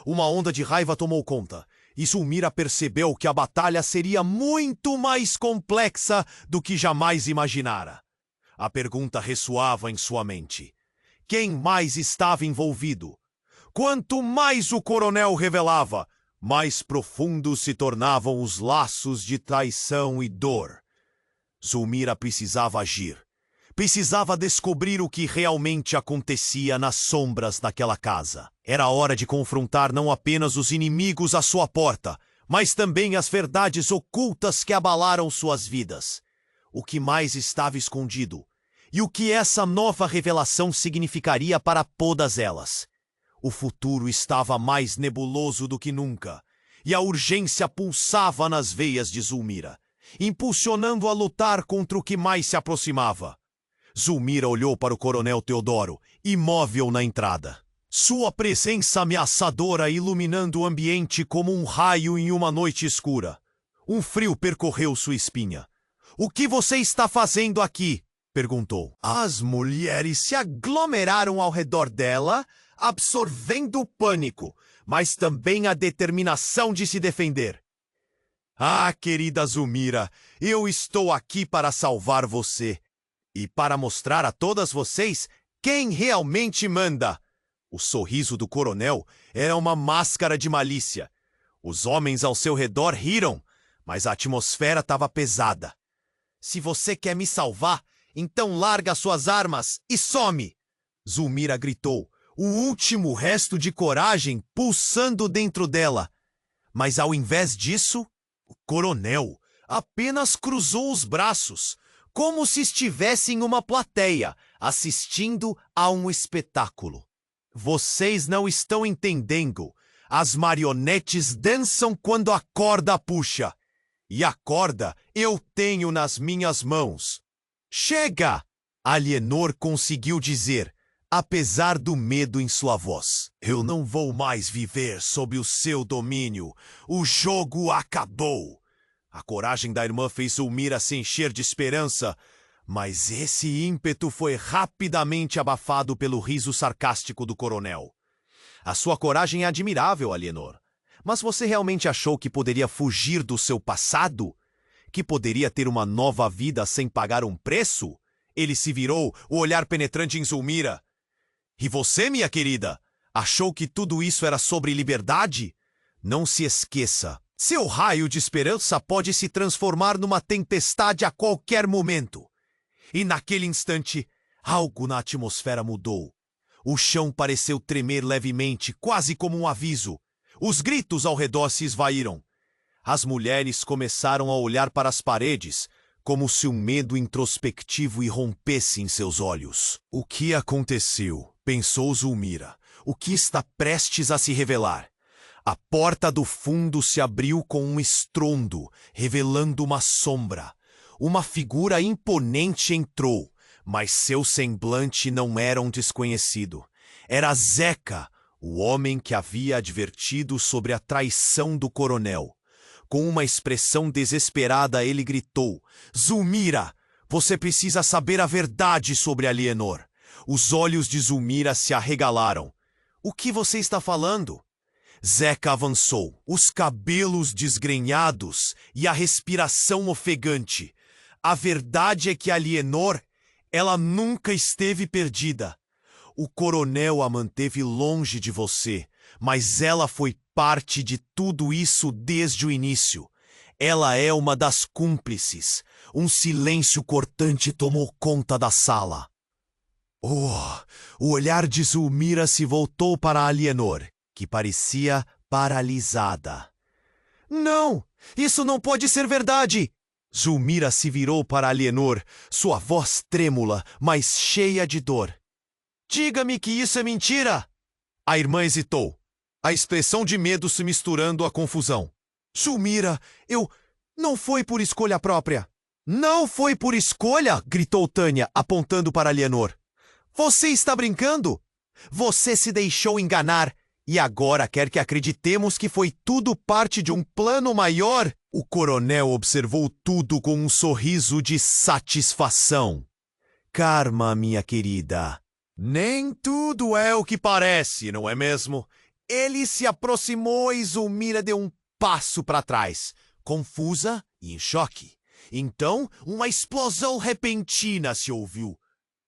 Uma onda de raiva tomou conta, e Zulmira percebeu que a batalha seria muito mais complexa do que jamais imaginara. A pergunta ressoava em sua mente. Quem mais estava envolvido? Quanto mais o coronel revelava, mais profundos se tornavam os laços de traição e dor. Zulmira precisava agir. Precisava descobrir o que realmente acontecia nas sombras daquela casa. Era hora de confrontar não apenas os inimigos à sua porta, mas também as verdades ocultas que abalaram suas vidas. O que mais estava escondido? E o que essa nova revelação significaria para todas elas? O futuro estava mais nebuloso do que nunca, e a urgência pulsava nas veias de Zulmira, impulsionando a lutar contra o que mais se aproximava. Zulmira olhou para o coronel Teodoro, imóvel na entrada. Sua presença ameaçadora iluminando o ambiente como um raio em uma noite escura. Um frio percorreu sua espinha. O que você está fazendo aqui? Perguntou. As mulheres se aglomeraram ao redor dela, absorvendo o pânico, mas também a determinação de se defender. Ah, querida Zulmira, eu estou aqui para salvar você. E para mostrar a todas vocês quem realmente manda. O sorriso do coronel era uma máscara de malícia. Os homens ao seu redor riram, mas a atmosfera estava pesada. Se você quer me salvar, Então larga suas armas e some! Zulmira gritou, o último resto de coragem pulsando dentro dela. Mas ao invés disso, o coronel apenas cruzou os braços, como se estivesse em uma plateia, assistindo a um espetáculo. Vocês não estão entendendo. As marionetes dançam quando a corda puxa. E a corda eu tenho nas minhas mãos. Chega! Alienor conseguiu dizer, apesar do medo em sua voz. Eu não vou mais viver sob o seu domínio. O jogo acabou. A coragem da irmã fez Zulmira se encher de esperança, mas esse ímpeto foi rapidamente abafado pelo riso sarcástico do coronel. A sua coragem é admirável, Alienor. Mas você realmente achou que poderia fugir do seu passado? Que poderia ter uma nova vida sem pagar um preço? Ele se virou, o olhar penetrante em Zulmira. E você, minha querida, achou que tudo isso era sobre liberdade? Não se esqueça, seu raio de esperança pode se transformar numa tempestade a qualquer momento. E naquele instante, algo na atmosfera mudou. O chão pareceu tremer levemente, quase como um aviso. Os gritos ao redor se esvaíram. As mulheres começaram a olhar para as paredes, como se um medo introspectivo irrompesse em seus olhos. O que aconteceu? Pensou Zulmira. O que está prestes a se revelar? A porta do fundo se abriu com um estrondo, revelando uma sombra. Uma figura imponente entrou, mas seu semblante não era um desconhecido. Era Zeca, o homem que havia advertido sobre a traição do coronel. Com uma expressão desesperada, ele gritou, Zulmira, você precisa saber a verdade sobre Alienor. Os olhos de Zulmira se arregalaram. O que você está falando? Zeca avançou, os cabelos desgrenhados e a respiração ofegante. A verdade é que Alienor, ela nunca esteve perdida. O coronel a manteve longe de você, mas ela foi parte de tudo isso desde o início. Ela é uma das cúmplices. Um silêncio cortante tomou conta da sala. O olhar de Zulmira se voltou para Alienor, que parecia paralisada. Não! Isso não pode ser verdade! Zulmira se virou para Alienor, sua voz trêmula, mas cheia de dor. Diga-me que isso é mentira! A irmã hesitou, a expressão de medo se misturando à confusão. Zulmira, não foi por escolha própria. Não foi por escolha! Gritou Tânia, apontando para Alienor. Você está brincando? Você se deixou enganar e agora quer que acreditemos que foi tudo parte de um plano maior? O coronel observou tudo com um sorriso de satisfação. Karma, minha querida. Nem tudo é o que parece, não é mesmo? Ele se aproximou e Zulmira deu um passo para trás, confusa e em choque. Então, uma explosão repentina se ouviu.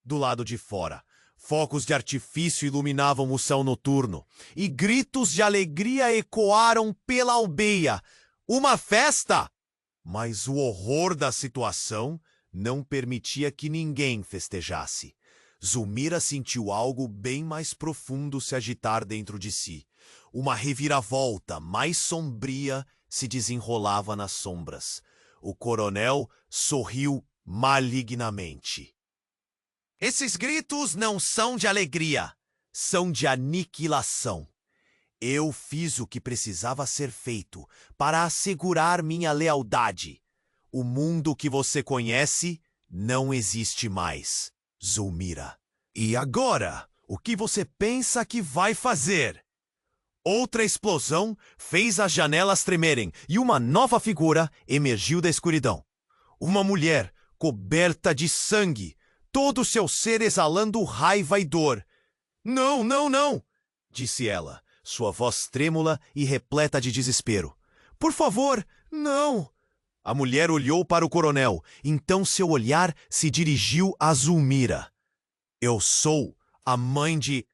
Do lado de fora, focos de artifício iluminavam o céu noturno, e gritos de alegria ecoaram pela aldeia. Uma festa! Mas o horror da situação não permitia que ninguém festejasse. Zulmira sentiu algo bem mais profundo se agitar dentro de si. Uma reviravolta mais sombria se desenrolava nas sombras. O coronel sorriu malignamente. Esses gritos não são de alegria, são de aniquilação. Eu fiz o que precisava ser feito para assegurar minha lealdade. O mundo que você conhece não existe mais, Zulmira. E agora, o que você pensa que vai fazer? Outra explosão fez as janelas tremerem e uma nova figura emergiu da escuridão. Uma mulher coberta de sangue, todo o seu ser exalando raiva e dor. Não, não, não, disse ela, sua voz trêmula e repleta de desespero. Por favor, não! A mulher olhou para o coronel, então seu olhar se dirigiu a Zulmira. Eu sou a mãe de...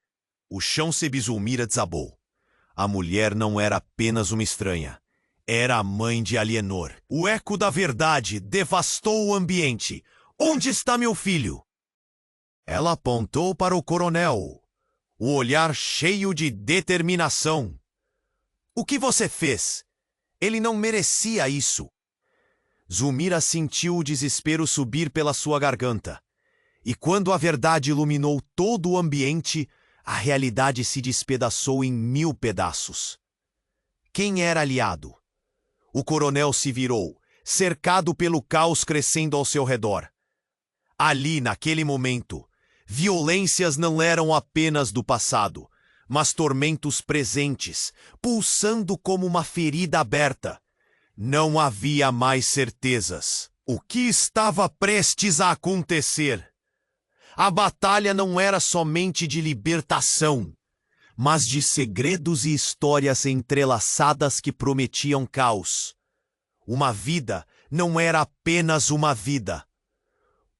O chão sob Zulmira desabou. A mulher não era apenas uma estranha. Era a mãe de Alienor. O eco da verdade devastou o ambiente. Onde está meu filho? Ela apontou para o coronel, o olhar cheio de determinação. O que você fez? Ele não merecia isso. Zulmira sentiu o desespero subir pela sua garganta. E quando a verdade iluminou todo o ambiente, a realidade se despedaçou em 1000 pedaços. Quem era aliado? O coronel se virou, cercado pelo caos crescendo ao seu redor. Ali, naquele momento, violências não eram apenas do passado, mas tormentos presentes, pulsando como uma ferida aberta. Não havia mais certezas. O que estava prestes a acontecer? A batalha não era somente de libertação, mas de segredos e histórias entrelaçadas que prometiam caos. Uma vida não era apenas uma vida.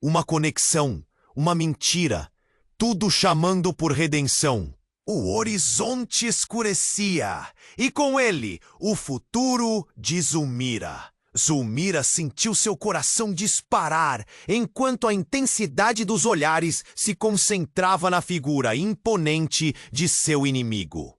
Uma conexão, uma mentira, tudo chamando por redenção. O horizonte escurecia, e com ele, o futuro de Zulmira. Zulmira sentiu seu coração disparar, enquanto a intensidade dos olhares se concentrava na figura imponente de seu inimigo.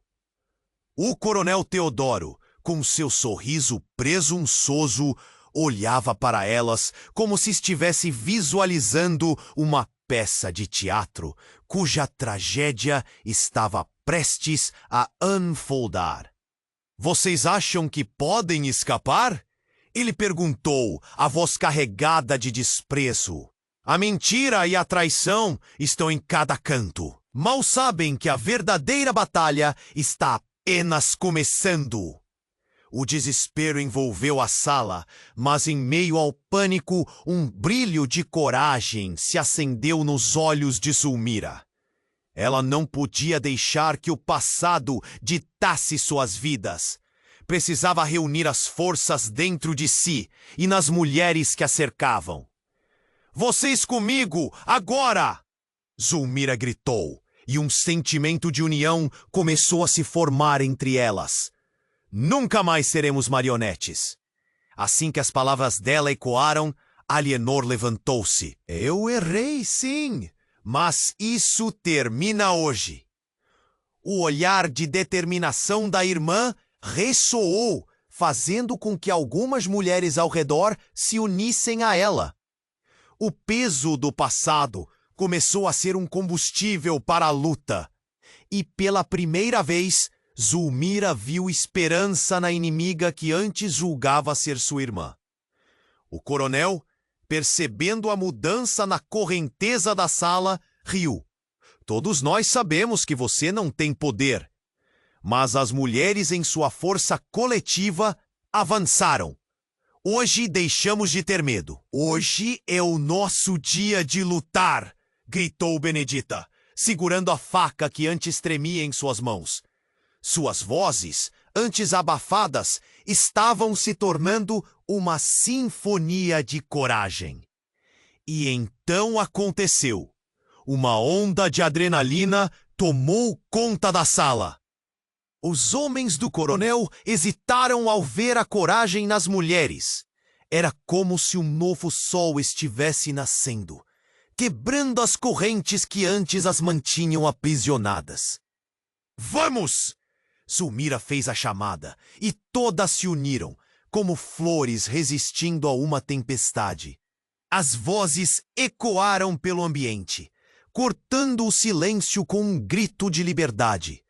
O coronel Teodoro, com seu sorriso presunçoso, olhava para elas como se estivesse visualizando uma peça de teatro cuja tragédia estava prestes a unfoldar. Vocês acham que podem escapar? Ele perguntou, a voz carregada de desprezo. A mentira e a traição estão em cada canto. Mal sabem que a verdadeira batalha está apenas começando. O desespero envolveu a sala, mas em meio ao pânico, um brilho de coragem se acendeu nos olhos de Zulmira. Ela não podia deixar que o passado ditasse suas vidas. Precisava reunir as forças dentro de si e nas mulheres que a cercavam. Vocês comigo, agora! Zulmira gritou, e um sentimento de união começou a se formar entre elas. Nunca mais seremos marionetes. Assim que as palavras dela ecoaram, Alienor levantou-se. Eu errei, sim, mas isso termina hoje. O olhar de determinação da irmã ressoou, fazendo com que algumas mulheres ao redor se unissem a ela. O peso do passado começou a ser um combustível para a luta. E pela primeira vez, Zulmira viu esperança na inimiga que antes julgava ser sua irmã. O coronel, percebendo a mudança na correnteza da sala, riu. Todos nós sabemos que você não tem poder. Mas as mulheres em sua força coletiva avançaram. Hoje deixamos de ter medo. Hoje é o nosso dia de lutar, gritou Benedita, segurando a faca que antes tremia em suas mãos. Suas vozes, antes abafadas, estavam se tornando uma sinfonia de coragem. E então aconteceu. Uma onda de adrenalina tomou conta da sala. Os homens do coronel hesitaram ao ver a coragem nas mulheres. Era como se um novo sol estivesse nascendo, quebrando as correntes que antes as mantinham aprisionadas. Vamos! Zulmira fez a chamada, e todas se uniram, como flores resistindo a uma tempestade. As vozes ecoaram pelo ambiente, cortando o silêncio com um grito de liberdade.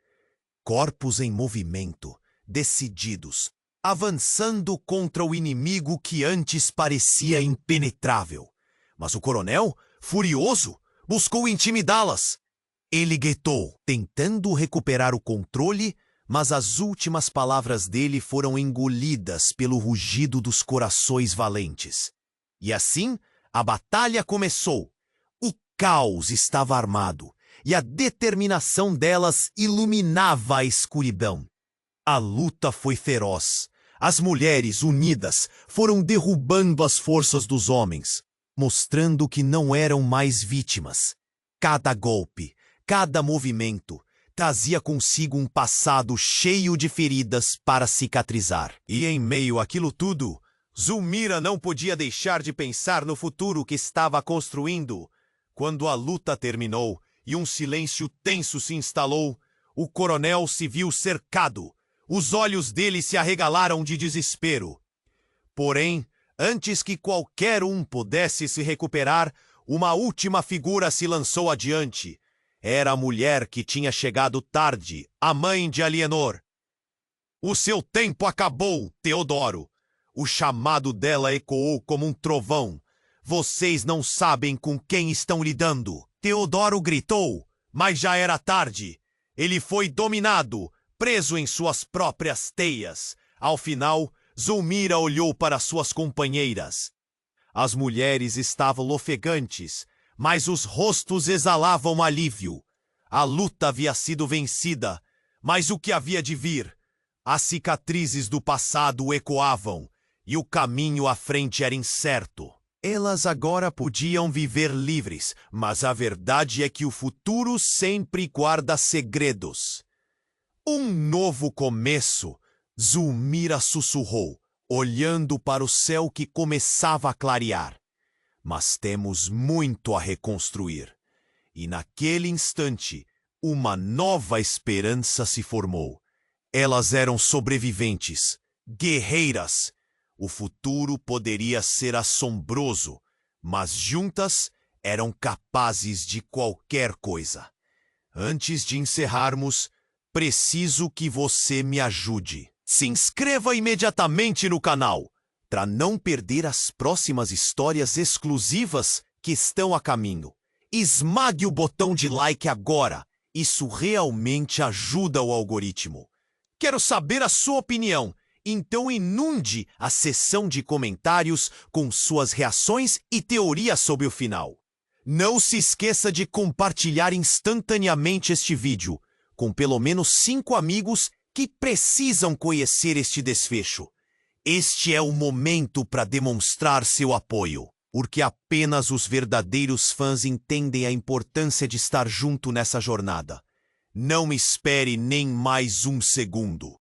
Corpos em movimento, decididos, avançando contra o inimigo que antes parecia impenetrável. Mas o coronel, furioso, buscou intimidá-las. Ele gritou, tentando recuperar o controle, mas as últimas palavras dele foram engolidas pelo rugido dos corações valentes. E assim, a batalha começou. O caos estava armado, e a determinação delas iluminava a escuridão. A luta foi feroz. As mulheres, unidas, foram derrubando as forças dos homens, mostrando que não eram mais vítimas. Cada golpe, cada movimento, trazia consigo um passado cheio de feridas para cicatrizar. E em meio àquilo tudo, Zulmira não podia deixar de pensar no futuro que estava construindo. Quando a luta terminou e um silêncio tenso se instalou, o coronel se viu cercado. Os olhos dele se arregalaram de desespero. Porém, antes que qualquer um pudesse se recuperar, uma última figura se lançou adiante. Era a mulher que tinha chegado tarde, a mãe de Alienor. O seu tempo acabou, Teodoro. O chamado dela ecoou como um trovão. Vocês não sabem com quem estão lidando. Teodoro gritou, mas já era tarde. Ele foi dominado, preso em suas próprias teias. Ao final, Zulmira olhou para suas companheiras. As mulheres estavam ofegantes, mas os rostos exalavam alívio. A luta havia sido vencida, mas o que havia de vir? As cicatrizes do passado ecoavam, e o caminho à frente era incerto. Elas agora podiam viver livres, mas a verdade é que o futuro sempre guarda segredos. Um novo começo, Zulmira sussurrou, olhando para o céu que começava a clarear. Mas temos muito a reconstruir. E naquele instante, uma nova esperança se formou. Elas eram sobreviventes, guerreiras. O futuro poderia ser assombroso, mas juntas eram capazes de qualquer coisa. Antes de encerrarmos, preciso que você me ajude. Se inscreva imediatamente no canal, para não perder as próximas histórias exclusivas que estão a caminho. Esmague o botão de like agora, isso realmente ajuda o algoritmo. Quero saber a sua opinião, então inunde a seção de comentários com suas reações e teorias sobre o final. Não se esqueça de compartilhar instantaneamente este vídeo, com pelo menos 5 amigos que precisam conhecer este desfecho. Este é o momento para demonstrar seu apoio, porque apenas os verdadeiros fãs entendem a importância de estar junto nessa jornada. Não espere nem mais um segundo.